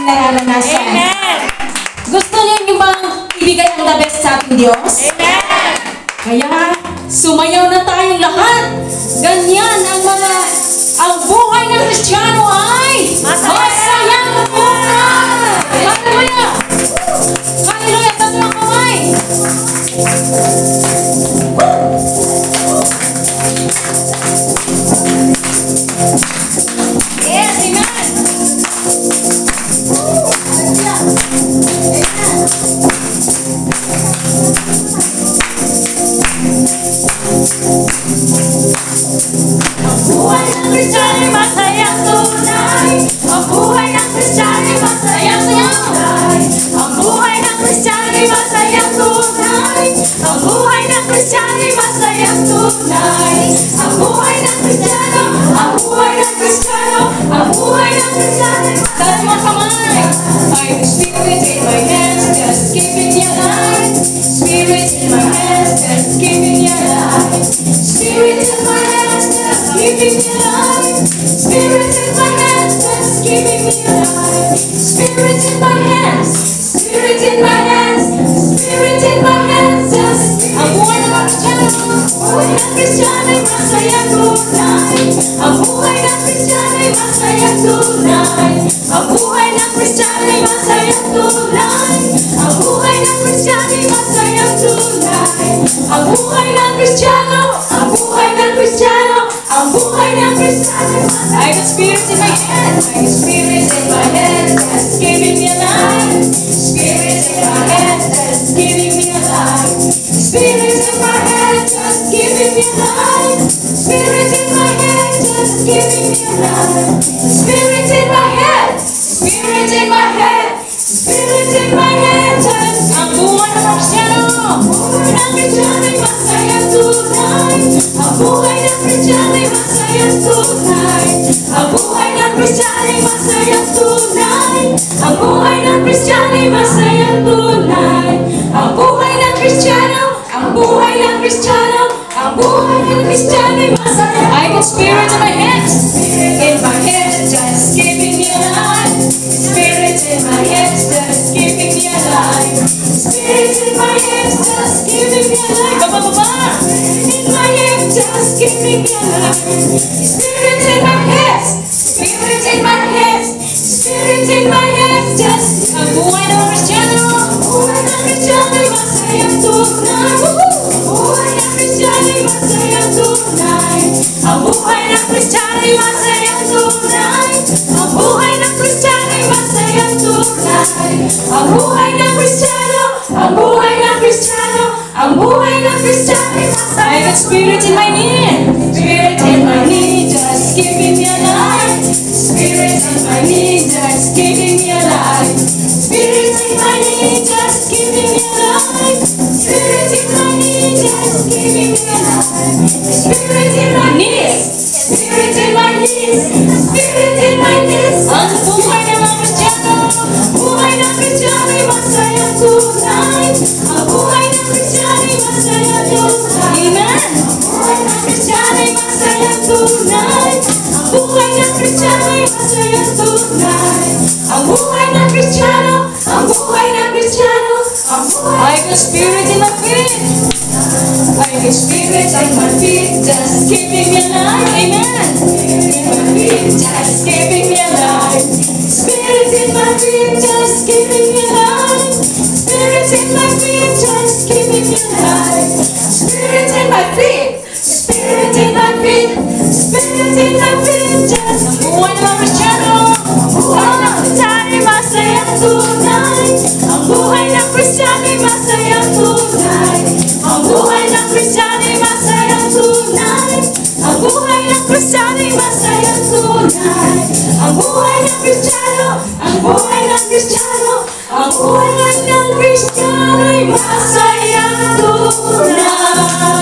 nararanasan. Amen. Gusto niyo yung bang ibigay ang the best sa ating Diyos? Amen. Kaya, sumayaw na tayong lahat. Ganyan ang buhay ng Kristiyano ay masayang buhay. Hallelujah! Hallelujah! Taas mga kamay! Yes, amen! Ang buhay ng Kristiyano ay masayang tunay. Ang buhay ng Kristiyano ay masayang tunay. Ang buhay ng Kristiyano ay masayang tunay. Ang buhay ng Kristiyano ay masayang tunay. Ang buhay ng Kristiyano, ang buhay ng Kristiyano, ang buhay ng Kristiyano ay Taas mga kamay! I'm spirit in my hands, just keeping me alive. Spirit in my hands, just keeping me alive. Spirit in my hands, just keeping me alive. Spirit in my hands, just keeping me alive. Spirit in my hands, spirit in my hands, spirit in my hands, just Ang buhay ng Kristiyano! buhay ng Kristiyano ay masayang tunay. Ang buhay ng Kristiyano ay masayang tunay. Ang buhay ng Kristiyano ay masayang tunay. Ang buhay ng Kristiyano ay masayang tunay. Ang buhay ng Kristiyano, ang buhay ng Kristiyano, ang buhay ng Kristiyano ay masayang. I got spirit in my hands, I got spirit in my hands, that's keeping me alive. Spirit in my hands, that's keeping me alive. Spirit in my hands, just giving me life. Spirit in my hands, just giving me life. Spirit in my head, spirit in my head, spirit in my head, just Ang buhay ng Kristiyano! buhay ng Kristiyano ay masayang tunay. Ang buhay ng Kristiyano ay masayang tunay. Ang buhay ng Kristiyano ay masayang tunay. Ang buhay ng Kristiyano ay masayang tunay. Ang buhay ng Kristiyano, ang buhay ng Kristiyano, ang buhay ng Kristiyano ay masayang. I got spirit in my hands, in my hands, just keeping me alive. Spirit in my hands, just keeping me alive. Spirit in my hands, just giving me life. Baba, baba! In my hands, just giving me life. Spirit in my hands, spirit in my hands, spirit in my hands, just Ang buhay ng Kristiyano! buhay ng Kristiyano ay masayang tunay. Buhay ng Kristiyano ay masayang tunay. Ang buhay ng Kristiyano ay masayang tunay. Ang buhay ng Kristiyano ay masayang tunay. Ang buhay ng Kristiyano, ang buhay ng Kristiyano, ang buhay ng Kristiyano ay I masayang. got spirit in my knee, spirit in my knee, just keeping me alive. Spirit in my knee, just keeping me alive. Spirit in my knee, just giving me life. Spirit in my knee, just giving me life. Spirit in my knees, spirit in my knees, spirit in my knees. Ang buhay ng mga Kristiyano! Buhay ng Kristiyano ay masayang tunay. Ang buhay ng Kristiyano ay masayang tunay. Amen! Ang buhay ng Kristiyano ay masayang tunay. Ang buhay ng Kristiyano ay masayang tunay. Ang buhay ng Kristiyano, ang buhay ng Kristiyano, ang buhay. I got spirit in my feet. I got spirit in my feet, just keeping me alive. Amen! In my feet, just keeping me alive. Spirit in my feet, just giving me life. Spirit in my feet, just giving me life. Spirit in my feet, spirit in my feet, spirit in my feet, just Ang buhay ng mga Kristiyano! buhay ng Kristiyano ay masayang tunay. Ang buhay ng Kristiyano ay masayang tunay. Ang buhay ng Kristiyano ay masayang tunay. Ang buhay ng Kristiyano ay masayang tunay. Ang buhay ng Kristiyano, ang buhay ng Kristiyano, ang buhay ng Kristiyano ay masayang tunay.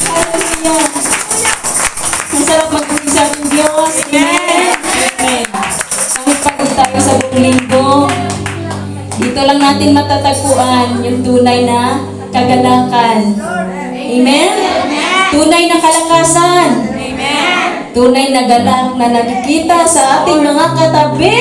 Hallelujah! Ang sarap mag-uwi sa ating Diyos. Amen! Amen! Kahit pagod tayo sa buong linggo, dito lang natin matatagpuan yung tunay na kagalakan. Amen? Tunay na kalakasan. Amen. tunay na ganap na nakikita sa ating mga katabi.